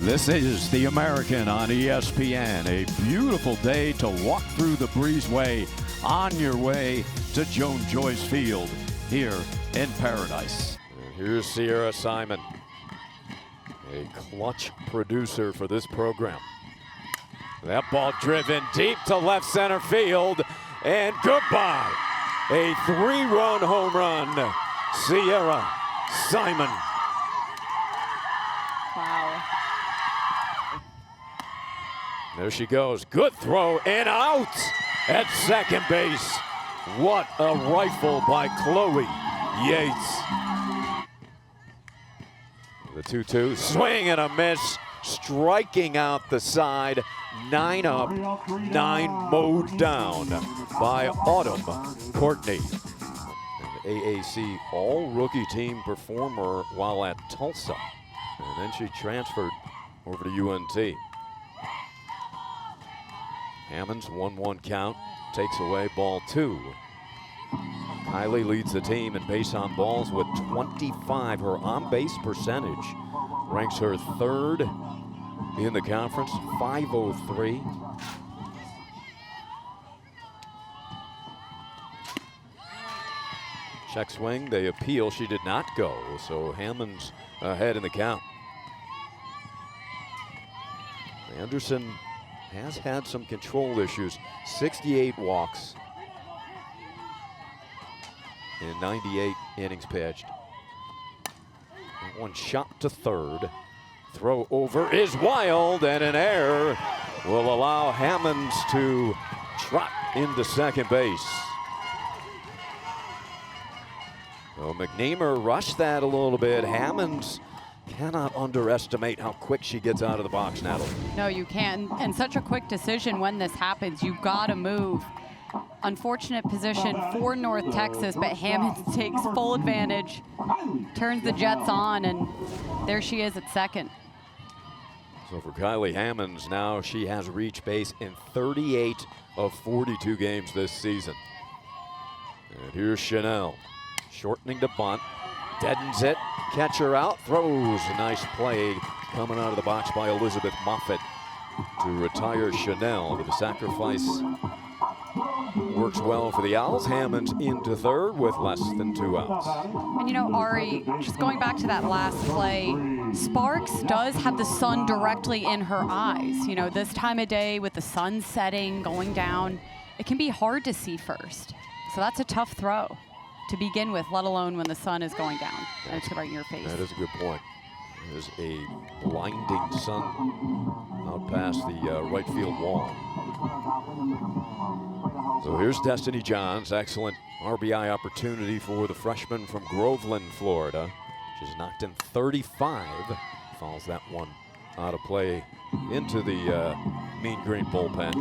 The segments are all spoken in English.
This is The American on ESPN. A beautiful day to walk through the breezeway on your way to Joan Joyce Field here in Paradise. And here's Sierra Simon, a clutch producer for this program. That ball driven deep to left center field, and goodbye. A 3-run home run, Sierra Simon. Wow. There she goes, good throw and out at second base. What a rifle by Chloe Yates. The 2-2, swing and a miss, striking out the side. 9 up, 9 mowed down by Autumn Courtney. An AAC all-rookie team performer while at Tulsa. And then she transferred over to UNT. Hammonds 1-1 count, takes away ball 2. Kylie leads the team in base on balls with 25. Her on-base percentage ranks her 3rd in the conference, .503. Check swing, they appeal, she did not go, so Hammonds ahead in the count. Anderson has had some control issues, 68 walks in 98 innings pitched. That one shot to third. Throw over is wild, and an error will allow Hammonds to trot into second base. So McNeamer rushed that a little bit. Hammonds cannot underestimate how quick she gets out of the box, Natalie. No, you can't. And such a quick decision when this happens. You've got to move. Unfortunate position for North Texas, but Hammonds takes full advantage, turns the Jets on, and there she is at second. So for Kylie Hammonds, now she has reached base in 38 of 42 games this season. And here's Chanel, shortening to bunt, deadens it, catcher out, throws. A nice play coming out of the box by Elizabeth Moffitt to retire Chanel. But the sacrifice works well for the Owls. Hammonds into third with less than 2 outs. And you know, Ari, just going back to that last play, Sparks does have the sun directly in her eyes. You know, this time of day with the sun setting, going down, it can be hard to see first. So that's a tough throw to begin with, let alone when the sun is going down and it's right in your face. That is a good point. There's a blinding sun out past the right field wall. So here's Destiny Johns, excellent RBI opportunity for the freshman from Groveland, Florida. She's knocked in 35, fouls that one out of play into the Mean Green bullpen.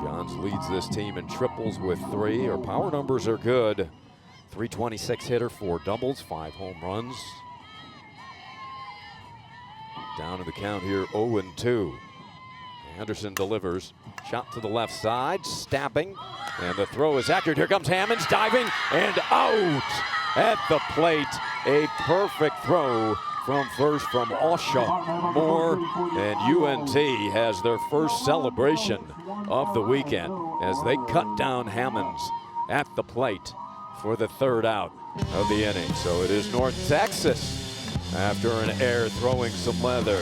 Johns leads this team in triples with 3. Her power numbers are good. .326 hitter, 4 doubles, 5 home runs. Down in the count here, 0-2. Anderson delivers, shot to the left side, stabbing, and the throw is accurate. Here comes Hammonds, diving, and out at the plate. A perfect throw from first from Osha Moore, and UNT has their first celebration of the weekend as they cut down Hammonds at the plate for the 3rd out of the inning. So it is North Texas after an error throwing some leather.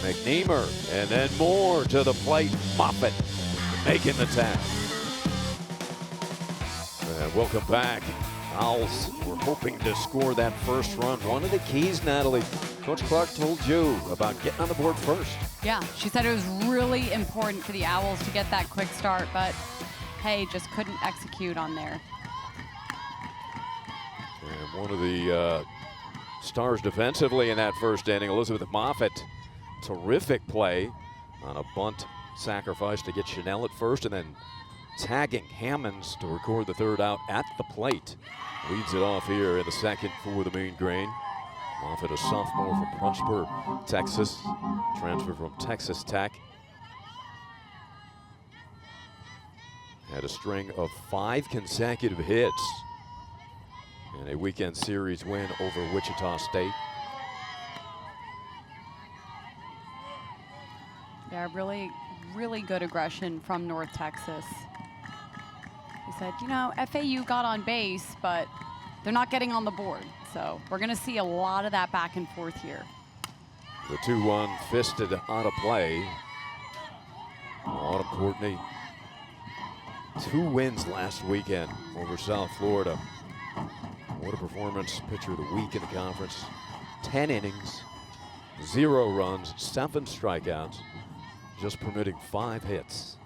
McNeamer, and then Moore to the plate. Moffitt making the tag. And welcome back. Owls were hoping to score that first run. One of the keys, Natalie, Coach Clark told you about getting on the board first. Yeah, she said it was really important for the Owls to get that quick start, but hey, just couldn't execute on there. And one of the stars defensively in that first inning, Elizabeth Moffitt. Terrific play on a bunt sacrifice to get Chanel at first, and then tagging Hammonds to record the 3rd out at the plate. Leads it off here in the second for the Mean Green. Moffitt, a sophomore from Prosper, Texas, transferred from Texas Tech. Had a string of 5 consecutive hits. And a weekend series win over Wichita State. Yeah, really good aggression from North Texas. He said, you know, FAU got on base, but they're not getting on the board. So we're going to see a lot of that back and forth here. The 2-1 fisted out of play. Autumn Courtney, 2 wins last weekend over South Florida. What a performance. Pitcher of the week in the conference. 10 innings, 0 runs, 7 strikeouts, just permitting 5 hits.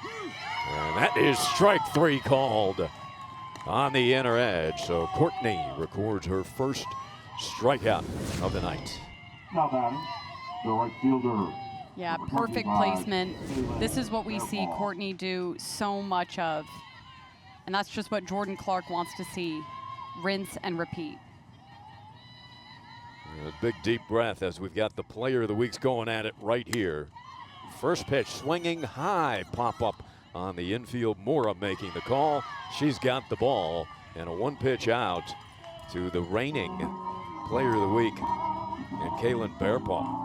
And that is strike 3 called on the inner edge. So Courtney records her first strikeout of the night. Now batting, the right fielder. Yeah, perfect placement. This is what we see Courtney do so much of. And that's just what Jordan Clark wants to see. Rinse and repeat. A big deep breath as we've got the player of the week's going at it right here. First pitch swinging high, pop up on the infield. Mora making the call. She's got the ball, and a 1-pitch out to the reigning player of the week, and Kaylin Bearpaw.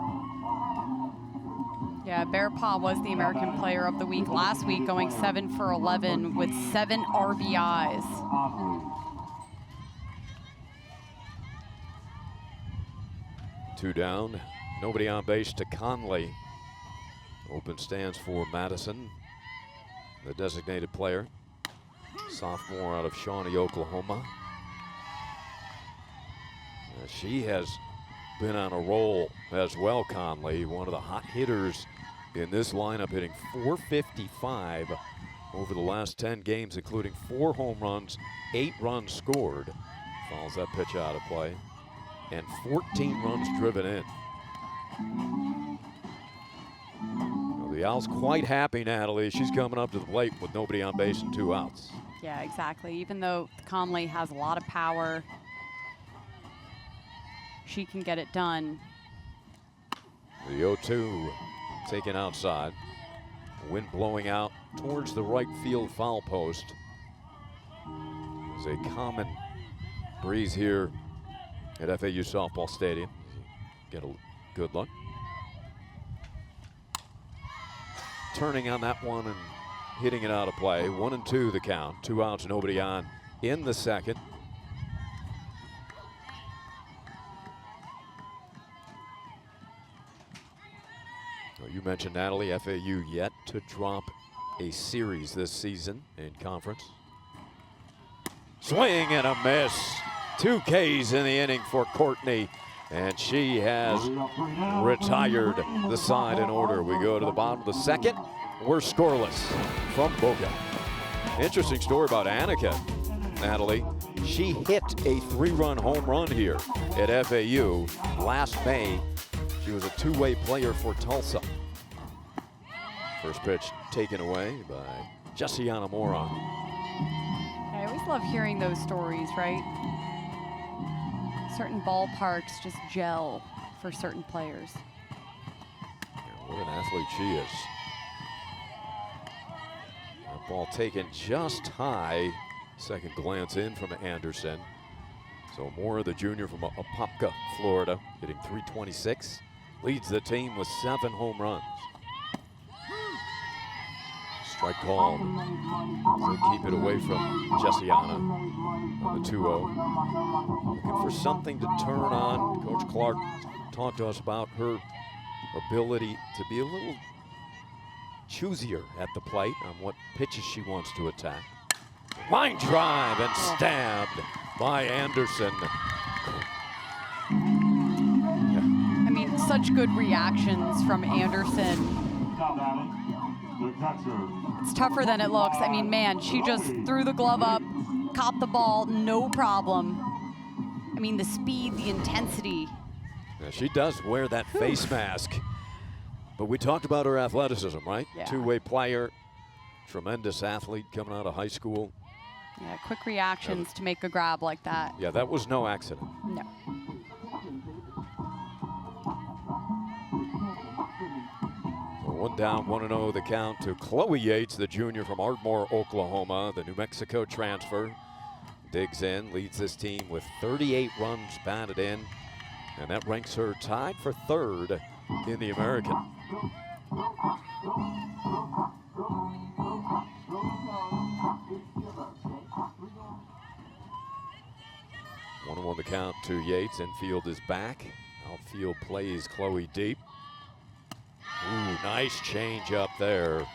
Yeah, Bearpaw was the American Player of the Week last week, going 7 for 11 with 7 RBIs. 2 down, nobody on base to Conley. Open stands for Madison, the designated player. Sophomore out of Shawnee, Oklahoma. She has been on a roll as well, Conley. One of the hot hitters in this lineup, hitting .455 over the last 10 games, including 4 home runs, 8 runs scored. Fouls that pitch out of play. And 14 runs driven in. Well, the Owls quite happy, Natalie. She's coming up to the plate with nobody on base and 2 outs. Yeah, exactly. Even though Conley has a lot of power, she can get it done. The 0-2 taken outside. Wind blowing out towards the right field foul post. There's a common breeze here at FAU Softball Stadium. Get a good look. Turning on that one and hitting it out of play. 1-2 the count. 2 outs, nobody on in the second. Well, you mentioned, Natalie, FAU yet to drop a series this season in conference. Swing and a miss. 2 Ks in the inning for Courtney, and she has retired the side in order. We go to the bottom of the second. We're scoreless from Boca. Interesting story about Annika, Natalie. She hit a 3-run home run here at FAU last May. She was a 2-way player for Tulsa. First pitch taken away by Jessiana Mora. I always love hearing those stories, right? Certain ballparks just gel for certain players. Yeah, what an athlete she is. That ball taken just high. Second glance in from Anderson. So Mora, the junior from Apopka, Florida, hitting .326. Leads the team with 7 home runs. Strike called. So keep it away from Jessiana on the 2-0. Looking for something to turn on. Coach Clark talked to us about her ability to be a little choosier at the plate on what pitches she wants to attack. Line drive and stabbed by Anderson. I mean, such good reactions from Anderson. It's tougher than it looks. I mean, man, she just threw the glove up, caught the ball, no problem. I mean, the speed, the intensity. Yeah, she does wear that face mask. But we talked about her athleticism, right? Yeah. 2-way player, tremendous athlete coming out of high school. Yeah, quick reactions to make a grab like that. Yeah, that was no accident. No. So 1 down, 1-0 the count to Chloe Yates, the junior from Ardmore, Oklahoma, the New Mexico transfer. digs in, leads this team with 38 runs batted in, and that ranks her tied for third in the American. 1-1 the count to Yates. Infield is back. Outfield plays Chloe deep. Ooh, nice change up there,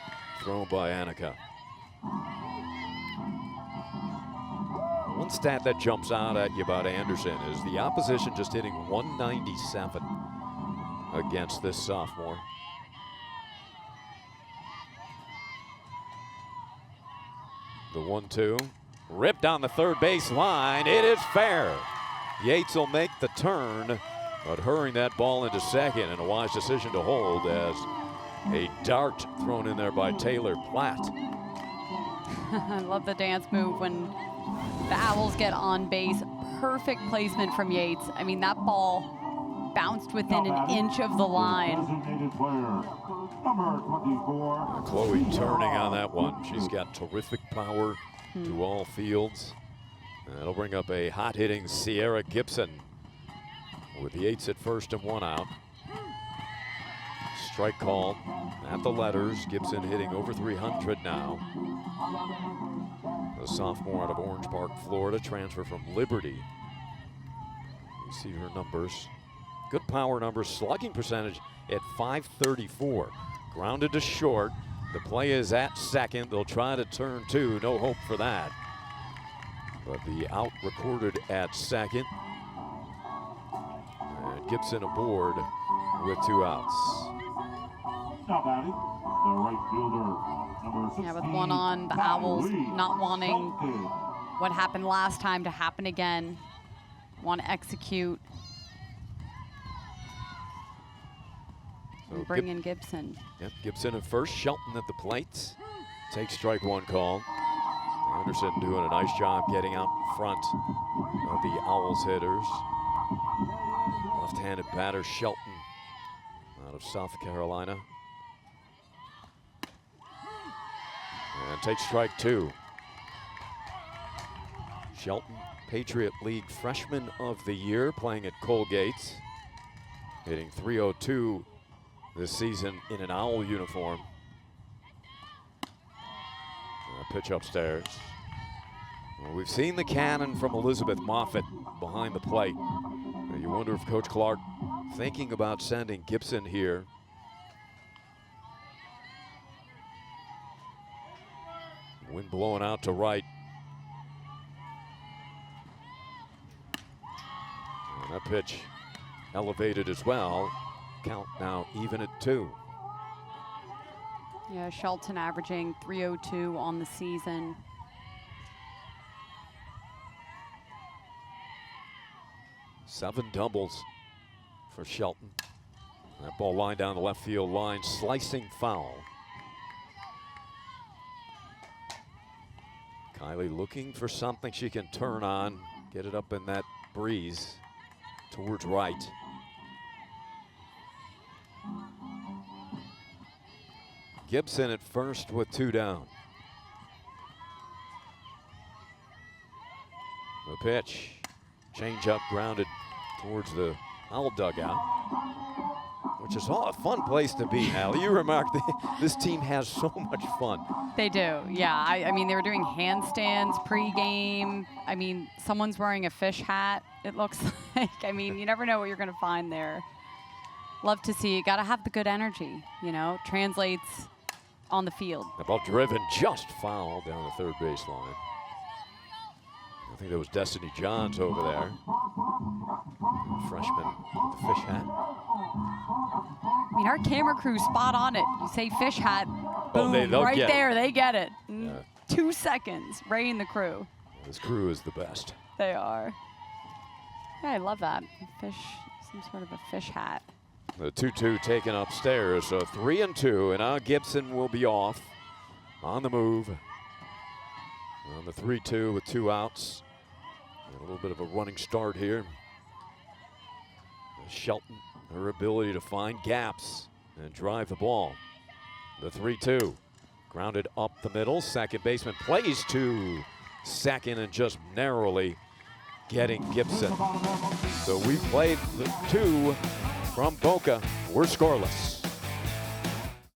thrown by Annika. One stat that jumps out at you about Anderson is the opposition just hitting 197 against this sophomore. The 1-2, ripped on the third base line. It is fair. Yates will make the turn, but hurrying that ball into second, and a wise decision to hold as a dart thrown in there by Taylor Platt. I love the dance move when the Owls get on base. Perfect placement from Yates. I mean, that ball bounced within an inch of the line. Designated player, number 24. Chloe turning on that one. She's got terrific power to all fields. That'll bring up a hot-hitting Sierra Gibson with Yates at first and one out. Strike call at the letters. Gibson hitting over 300 now. The sophomore out of Orange Park, Florida, transfer from Liberty. You see her numbers. Good power numbers. Slugging percentage at .534. Grounded to short. The play is at second. They'll try to turn two. No hope for that. But the out recorded at second. And Gibson aboard with two outs. Now batting, the right fielder, number 16. Yeah, with one on, the Owls not wanting Shelton. what happened last time to happen again. Want to execute. So Bring in Gibson. Yep, Gibson at first, Shelton at the plate. Takes strike one call. Anderson doing a nice job getting out in front of the Owls hitters. Left-handed batter Shelton out of South Carolina. And takes strike two. Shelton, Patriot League Freshman of the Year, playing at Colgate's. Hitting .302 this season in an Owl uniform. Pitch upstairs. Well, we've seen the cannon from Elizabeth Moffett behind the plate. You wonder if Coach Clark thinking about sending Gibson here. Wind blowing out to right. And that pitch elevated as well. Count now even at 2. Yeah, Shelton averaging .302 on the season. Seven doubles for Shelton. That ball lined down the left field line, slicing foul. Kylie looking for something she can turn on, get it up in that breeze towards right. Gibson at first with 2 down. The pitch, change up, grounded towards the Owl dugout, which is all a fun place to be, Allie. You remarked this team has so much fun. They do, yeah. I mean, they were doing handstands pregame. I mean, someone's wearing a fish hat, it looks like. I mean, you never know what you're going to find there. Love to see. You got to have the good energy, you know, translates on the field. The ball driven, just foul down the third baseline. I think that was Destiny Johns over there. Freshman with the fish hat. I mean, our camera crew spot on it. You say fish hat, boom, right there, they get it. In 2 seconds, Ray and the crew. This crew is the best. They are. Yeah, I love that. Fish, some sort of a fish hat. The 2-2 taken upstairs, so 3-2, and now Gibson will be off on the move. On the 3-2 with 2 outs. And a little bit of a running start here. Shelton, her ability to find gaps and drive the ball. The 3-2, grounded up the middle. Second baseman plays to second and just narrowly getting Gibson. So we played the two from Boca. We're scoreless.